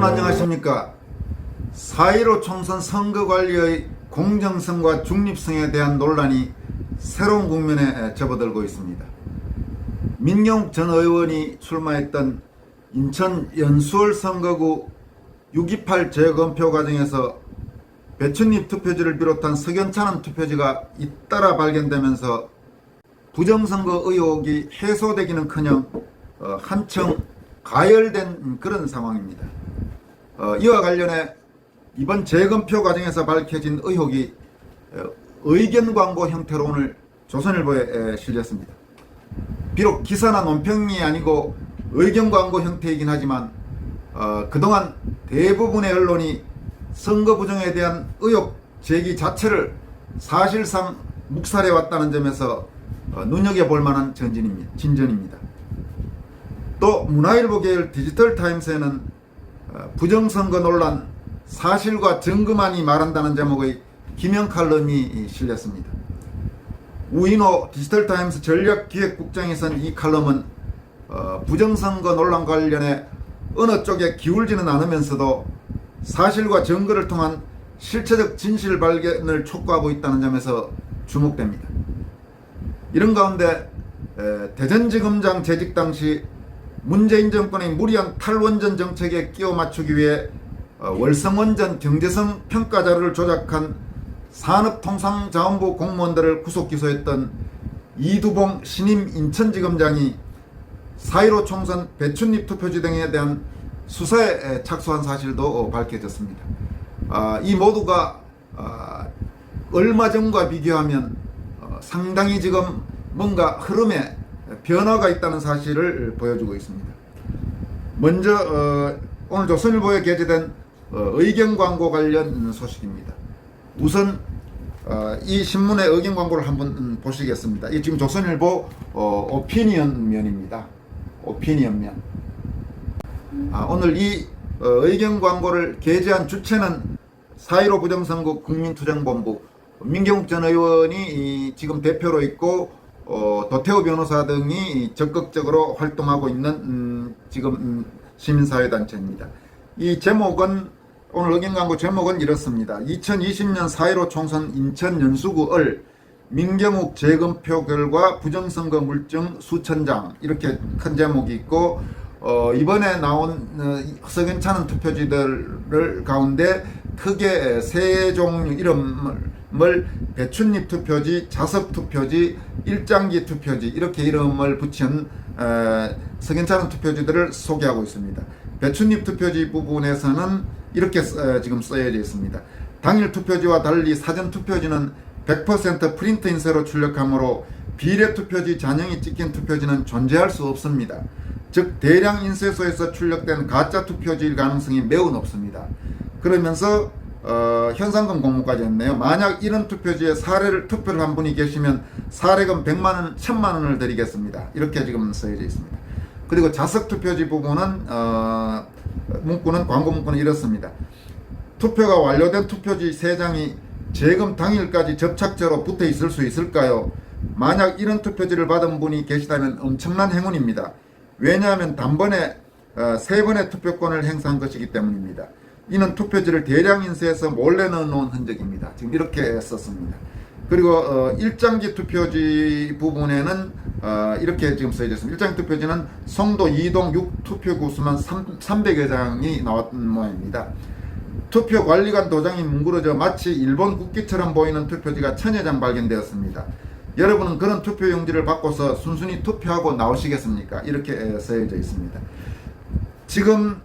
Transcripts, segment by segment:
안녕하십니까. 4.15 총선 선거관리의 공정성과 중립성에 대한 논란이 새로운 국면에 접어들고 있습니다. 민경욱 전 의원이 출마했던 인천 연수원 선거구 6.28 재검표 과정에서 배춧잎 투표지를 비롯한 석연찮은 투표지가 잇따라 발견되면서 부정선거 의혹이 해소되기는커녕 한층 가열된 그런 상황입니다. 이와 관련해 이번 재검표 과정에서 밝혀진 의혹이 의견 광고 형태로 오늘 조선일보에 실렸습니다. 비록 기사나 논평이 아니고 의견 광고 형태이긴 하지만 그동안 대부분의 언론이 선거 부정에 대한 의혹 제기 자체를 사실상 묵살해 왔다는 점에서 눈여겨볼 만한 진전입니다. 또 문화일보 계열 디지털타임스에는 부정선거 논란 사실과 증거만이 말한다는 제목의 기명 칼럼이 실렸습니다. 우인호 디지털타임스 전략기획국장이 쓴 이 칼럼은 부정선거 논란 관련해 어느 쪽에 기울지는 않으면서도 사실과 증거를 통한 실체적 진실 발견을 촉구하고 있다는 점에서 주목됩니다. 이런 가운데 대전지검장 재직 당시 문재인 정권의 무리한 탈원전 정책에 끼워 맞추기 위해 월성원전 경제성 평가 자료를 조작한 산업통상자원부 공무원들을 구속 기소했던 이두봉 신임 인천지검장이 4.15 총선 배춧잎 투표지 등에 대한 수사에 착수한 사실도 밝혀졌습니다. 이 모두가 얼마 전과 비교하면 상당히 지금 뭔가 흐름에 변화가 있다는 사실을 보여주고 있습니다. 먼저 오늘 조선일보에 게재된 의견 광고 관련 소식입니다. 우선 이 신문의 의견 광고를 한번 보시겠습니다. 이 지금 조선일보 오피니언면입니다. 오피니언면. 오늘 이 의견 광고를 게재한 주체는 4.15 부정선거 국민투쟁본부 민경욱 전 의원이 지금 대표로 있고 도태우 변호사 등이 적극적으로 활동하고 있는 지금 시민사회단체입니다. 이 제목은 오늘 의견 광고 제목은 이렇습니다. 2020년 4.15 총선 인천 연수구을 민경욱 재검표 결과 부정선거 물증 수천 장 이렇게 큰 제목이 있고 이번에 나온 석연찮은 투표지들 가운데 크게 세 종류 이름을 배춧잎 투표지, 자석 투표지, 일장기 투표지 이렇게 이름을 붙인 석연찮은 투표지들을 소개하고 있습니다. 배춧잎 투표지 부분에서는 이렇게 지금 써여져 있습니다. 당일 투표지와 달리 사전 투표지는 100% 프린트 인쇄로 출력하므로 비례 투표지 잔영이 찍힌 투표지는 존재할 수 없습니다. 즉 대량 인쇄소에서 출력된 가짜 투표지일 가능성이 매우 높습니다. 그러면서 현상금 공모까지 했네요. 만약 이런 투표지에 투표를 한 분이 계시면 사례금 100만원, 1000만원을 드리겠습니다. 이렇게 지금 써져 있습니다. 그리고 자석 투표지 부분은 문구는 광고 문구는 이렇습니다. 투표가 완료된 투표지 3장이 재검 당일까지 접착제로 붙어 있을 수 있을까요? 만약 이런 투표지를 받은 분이 계시다면 엄청난 행운입니다. 왜냐하면 단번에 3번의 투표권을 행사한 것이기 때문입니다. 이는 투표지를 대량 인쇄해서 몰래 넣어놓은 흔적입니다. 지금 이렇게 썼습니다. 그리고 일장기 투표지 부분에는 이렇게 지금 써져 있습니다. 일장기 투표지는 송도 2동 6투표구 수만 300여 장이 나왔던 모양입니다. 투표관리관 도장이 뭉그러져 마치 일본 국기처럼 보이는 투표지가 1000여 장 발견되었습니다. 여러분은 그런 투표용지를 바꿔서 순순히 투표하고 나오시겠습니까? 이렇게 써져 있습니다. 지금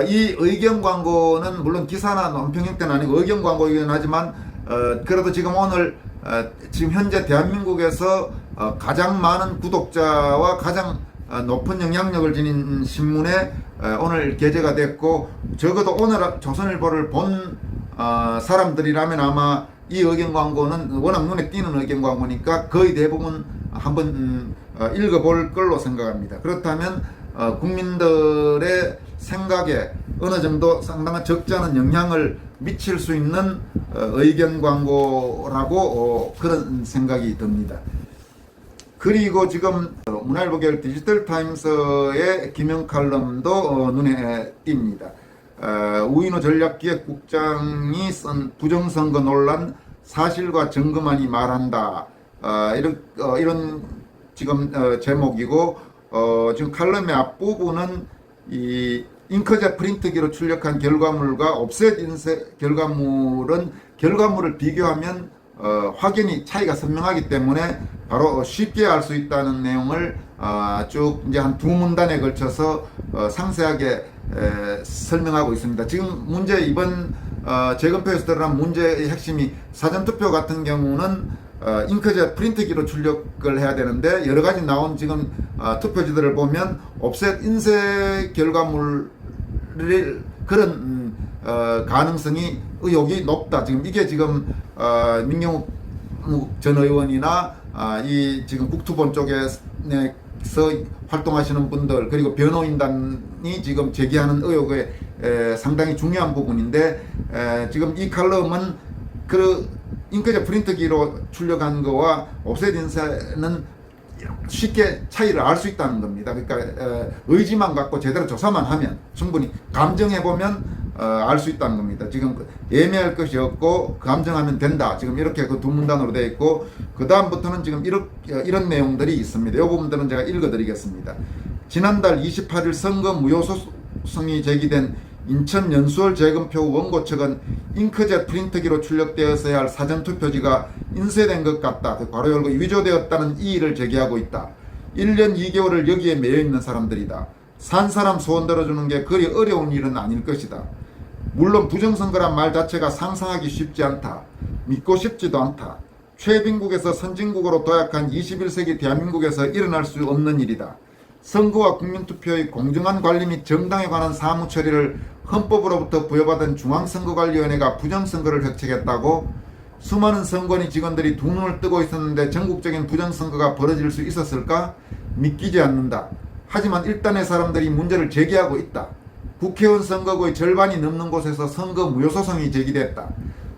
이 의견 광고는 물론 기사나 논평 형태는 아니고 의견 광고이긴 하지만 그래도 지금 오늘 지금 현재 대한민국에서 가장 많은 구독자와 가장 높은 영향력을 지닌 신문에 오늘 게재가 됐고 적어도 오늘 조선일보를 본 사람들이라면 아마 이 의견 광고는 워낙 눈에 띄는 의견 광고니까 거의 대부분 한번 읽어볼 걸로 생각합니다. 그렇다면 국민들의 생각에 어느 정도 상당한 적지 않은 영향을 미칠 수 있는 의견 광고라고 그런 생각이 듭니다. 그리고 지금 문화일보계열 디지털타임스의 기명 칼럼도 눈에 띕니다. 우인호 전략기획국장이 쓴 부정선거 논란 사실과 증거만이 말한다. 이런 지금 제목이고, 지금 칼럼의 앞부분은 이 잉크젯 프린트기로 출력한 결과물과 옵셋 인쇄 결과물은 결과물을 비교하면 확연히 차이가 선명하기 때문에 바로 쉽게 알 수 있다는 내용을 쭉 이제 한 두 문단에 걸쳐서 상세하게 설명하고 있습니다. 지금 문제 이번 재검표에서 드러난 문제의 핵심이 사전투표 같은 경우는 잉크젯 프린트기로 출력을 해야 되는데 여러 가지 나온 지금 투표지들을 보면 옵셋 인쇄 결과물을 그런 가능성이 의혹이 높다. 지금 이게 지금 민경욱 전 의원이나 이 지금 국토본 쪽에서 활동하시는 분들 그리고 변호인단이 지금 제기하는 의혹에 상당히 중요한 부분인데 지금 이 칼럼은 그 잉크젯 프린트기로 출력한 거와 옵셋 인쇄는 쉽게 차이를 알 수 있다는 겁니다. 그러니까 의지만 갖고 제대로 조사만 하면 충분히 감정해보면 알 수 있다는 겁니다. 지금 예매할 것이 없고 감정하면 된다. 지금 이렇게 그 두 문단으로 되어 있고 그 다음부터는 지금 이런 내용들이 있습니다. 이 부분들은 제가 읽어드리겠습니다. 지난달 28일 선거 무효소송이 제기된 인천 연수원 재검표 원고 측은 잉크젯 프린트기로 출력되었어야 할 사전투표지가 인쇄된 것 같다. 괄호 열고 위조되었다는 이의를 제기하고 있다. 1년 2개월을 여기에 매여있는 사람들이다. 산 사람 소원 들어주는 게 그리 어려운 일은 아닐 것이다. 물론 부정선거란 말 자체가 상상하기 쉽지 않다. 믿고 싶지도 않다. 최빈국에서 선진국으로 도약한 21세기 대한민국에서 일어날 수 없는 일이다. 선거와 국민투표의 공정한 관리 및 정당에 관한 사무 처리를 헌법으로부터 부여받은 중앙선거관리위원회가 부정선거를 획책했다고? 수많은 선관위 직원들이 두 눈을 뜨고 있었는데 전국적인 부정선거가 벌어질 수 있었을까? 믿기지 않는다. 하지만 일단의 사람들이 문제를 제기하고 있다. 국회의원 선거구의 절반이 넘는 곳에서 선거 무효소송이 제기됐다.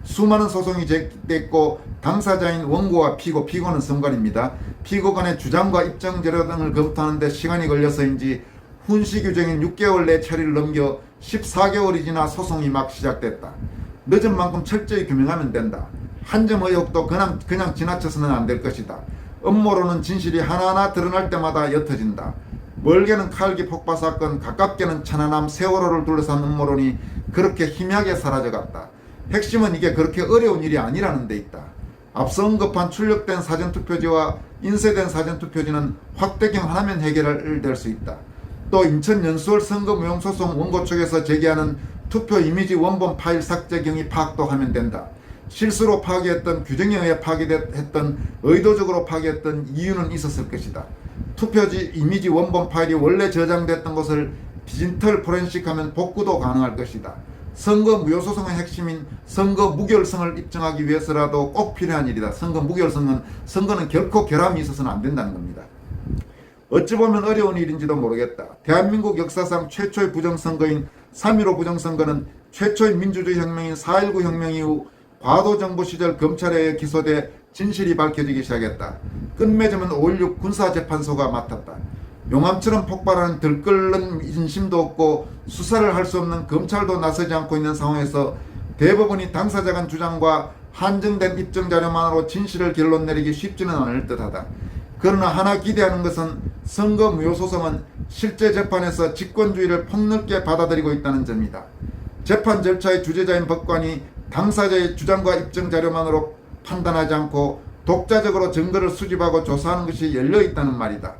수많은 소송이 제기됐고 당사자인 원고와 피고는 선관입니다. 피고 간의 주장과 입증 재료 등을 검토하는데 시간이 걸려서인지 훈시 규정인 6개월 내 처리를 넘겨 14개월이 지나 소송이 막 시작됐다. 늦은 만큼 철저히 규명하면 된다. 한 점 의혹도 그냥 지나쳐서는 안 될 것이다. 음모론은 진실이 하나하나 드러날 때마다 옅어진다. 멀게는 칼기 폭파 사건, 가깝게는 천안함 세월호를 둘러싼 음모론이 그렇게 희미하게 사라져갔다. 핵심은 이게 그렇게 어려운 일이 아니라는 데 있다. 앞서 언급한 출력된 사전투표지와 인쇄된 사전투표지는 확대경 하나면 해결될 수 있다. 또 인천 연수원 선거무효소송 원고 측에서 제기하는 투표 이미지 원본 파일 삭제 경위 파악도 하면 된다. 실수로 파기했던 규정에 의해 파기했던 의도적으로 파기했던 이유는 있었을 것이다. 투표지 이미지 원본 파일이 원래 저장됐던 것을 디지털 포렌식하면 복구도 가능할 것이다. 선거 무효소송의 핵심인 선거 무결성을 입증하기 위해서라도 꼭 필요한 일이다. 선거는 결코 결함이 있어서는 안 된다는 겁니다. 어찌 보면 어려운 일인지도 모르겠다. 대한민국 역사상 최초의 부정선거인 3.15 부정선거는 최초의 민주주의 혁명인 4.19 혁명 이후 과도정부 시절 검찰에 의해 기소돼 진실이 밝혀지기 시작했다. 끝맺음은 5.16 군사재판소가 맡았다. 용암처럼 폭발하는 들끓는 인심도 없고 수사를 할 수 없는 검찰도 나서지 않고 있는 상황에서 대법원이 당사자 간 주장과 한정된 입증자료만으로 진실을 결론 내리기 쉽지는 않을 듯하다. 그러나 하나 기대하는 것은 선거 무효소송은 실제 재판에서 직권주의를 폭넓게 받아들이고 있다는 점이다. 재판 절차의 주재자인 법관이 당사자의 주장과 입증자료만으로 판단하지 않고 독자적으로 증거를 수집하고 조사하는 것이 열려있다는 말이다.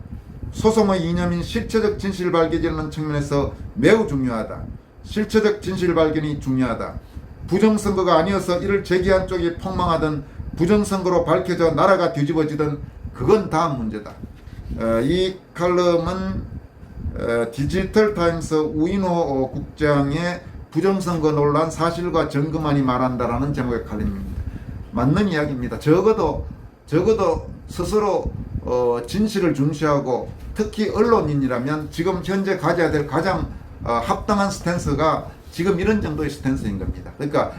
소송의 이념인 실체적 진실 발견이라는 측면에서 매우 중요하다. 실체적 진실 발견이 중요하다. 부정선거가 아니어서 이를 제기한 쪽이 폭망하든 부정선거로 밝혀져 나라가 뒤집어지든 그건 다음 문제다. 이 칼럼은 디지털타임스 우인호 국장의 부정선거 논란 사실과 증거만이 말한다라는 제목의 칼럼입니다. 맞는 이야기입니다. 적어도 스스로 진실을 중시하고 특히 언론인이라면 지금 현재 가져야 될 가장 합당한 스탠스가 지금 이런 정도의 스탠스인 겁니다. 그러니까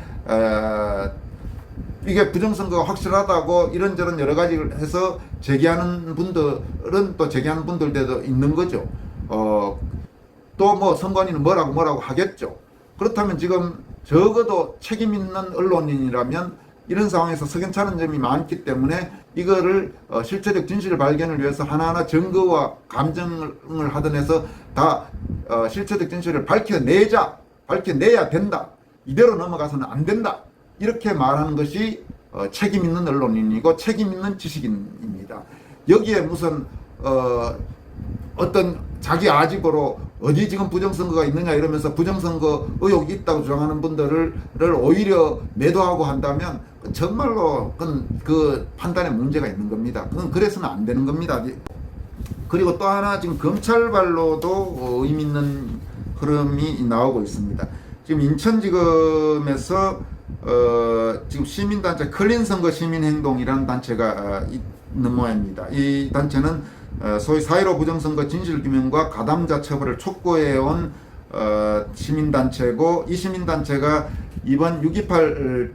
이게 부정선거가 확실하다고 이런저런 여러 가지를 해서 제기하는 분들은 또 제기하는 분들도 있는 거죠. 또 뭐 선관위는 뭐라고 하겠죠. 그렇다면 지금 적어도 책임 있는 언론인이라면 이런 상황에서 석연찮은 점이 많기 때문에 이거를 실체적 진실 발견을 위해서 하나하나 증거와 감정을 하든 해서 다 실체적 진실을 밝혀내야 된다. 이대로 넘어가서는 안 된다. 이렇게 말하는 것이 책임 있는 언론인이고 책임 있는 지식인입니다. 여기에 무슨 어떤 자기 아집으로 어디 지금 부정선거가 있느냐 이러면서 부정선거 의혹이 있다고 주장하는 분들을 오히려 매도하고 한다면 정말로 그건 그 판단에 문제가 있는 겁니다. 그건 그래서는 안 되는 겁니다. 그리고 또 하나 지금 검찰발로도 의미 있는 흐름이 나오고 있습니다. 지금 인천지검에서 지금 시민단체 클린선거 시민행동이라는 단체가 있는 모양입니다. 이 단체는 소위 4.15 부정선거 진실규명과 가담자 처벌을 촉구해온 시민단체고, 이 시민단체가 이번 6.28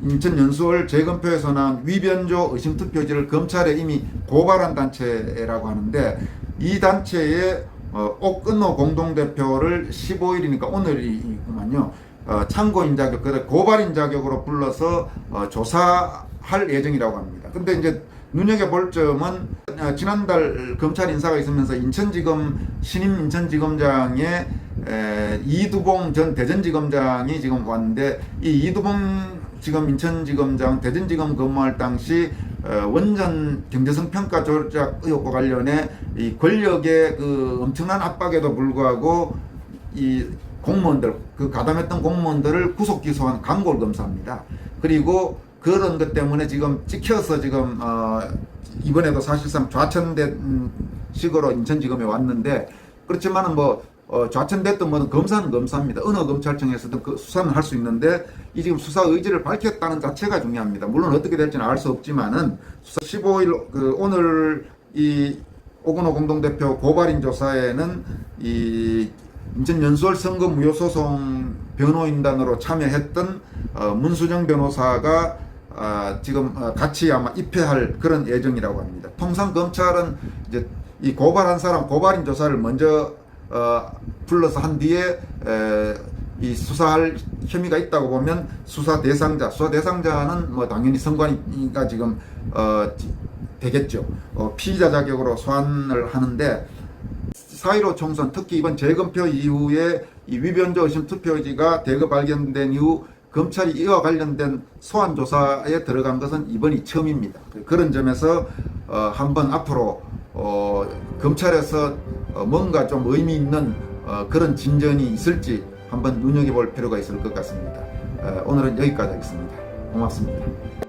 인천 연수월 재검표에서 나온 위변조 의심투표지를 검찰에 이미 고발한 단체라고 하는데, 이 단체의 옥근호 공동대표를 15일이니까 오늘이구만요. 참고인 자격, 고발인 자격으로 불러서 조사할 예정이라고 합니다. 근데 이제 눈여겨볼 점은 지난달 검찰 인사가 있으면서 신임 인천지검장의 이두봉 전 대전지검장이 지금 왔는데, 이 이두봉 지금 인천지검장 대전지검 근무할 당시 원전 경제성 평가 조작 의혹과 관련해 이 권력의 그 엄청난 압박에도 불구하고 이 공무원들, 그 가담했던 공무원들을 구속 기소한 강골 검사입니다. 그리고 그런 것 때문에 지금 찍혀서 지금 이번에도 사실상 좌천된 식으로 인천지검에 왔는데, 그렇지만은 뭐 좌천됐든 뭐든 검사는 검사입니다. 어느 검찰청에서든 그 수사는 할 수 있는데, 이 지금 수사 의지를 밝혔다는 자체가 중요합니다. 물론 어떻게 될지는 알 수 없지만은 15일 오늘 이 오근호 공동대표 고발인 조사에는 이 인천 연수월 선거 무효소송 변호인단으로 참여했던 문수정 변호사가 지금 같이 아마 입회할 그런 예정이라고 합니다. 통상 검찰은 이제 이 고발한 사람 고발인 조사를 먼저 불러서 한 뒤에 이 수사할 혐의가 있다고 보면 수사 대상자는 뭐 당연히 선관위가 지금 되겠죠. 피의자 자격으로 소환을 하는데, 4.15 총선, 특히 이번 재검표 이후에 이 위변조 의심 투표지가 대거 발견된 이후 검찰이 이와 관련된 소환 조사에 들어간 것은 이번이 처음입니다. 그런 점에서 한번 앞으로 검찰에서 뭔가 좀 의미 있는 그런 진전이 있을지 한번 눈여겨볼 필요가 있을 것 같습니다. 오늘은 여기까지 하겠습니다. 고맙습니다.